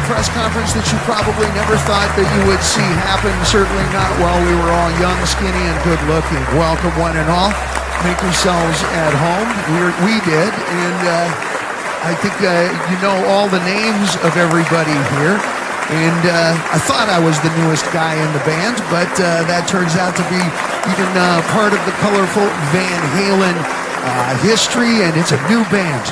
Press conference that you probably never thought that you would see happen. Certainly not while we were all young, skinny, and good looking. Welcome, one and all. Make yourselves at home. We did, and I think you know all the names of everybody here. And I thought I was the newest guy in the band, but that turns out to be even part of the colorful Van Halen history, and it's a new band.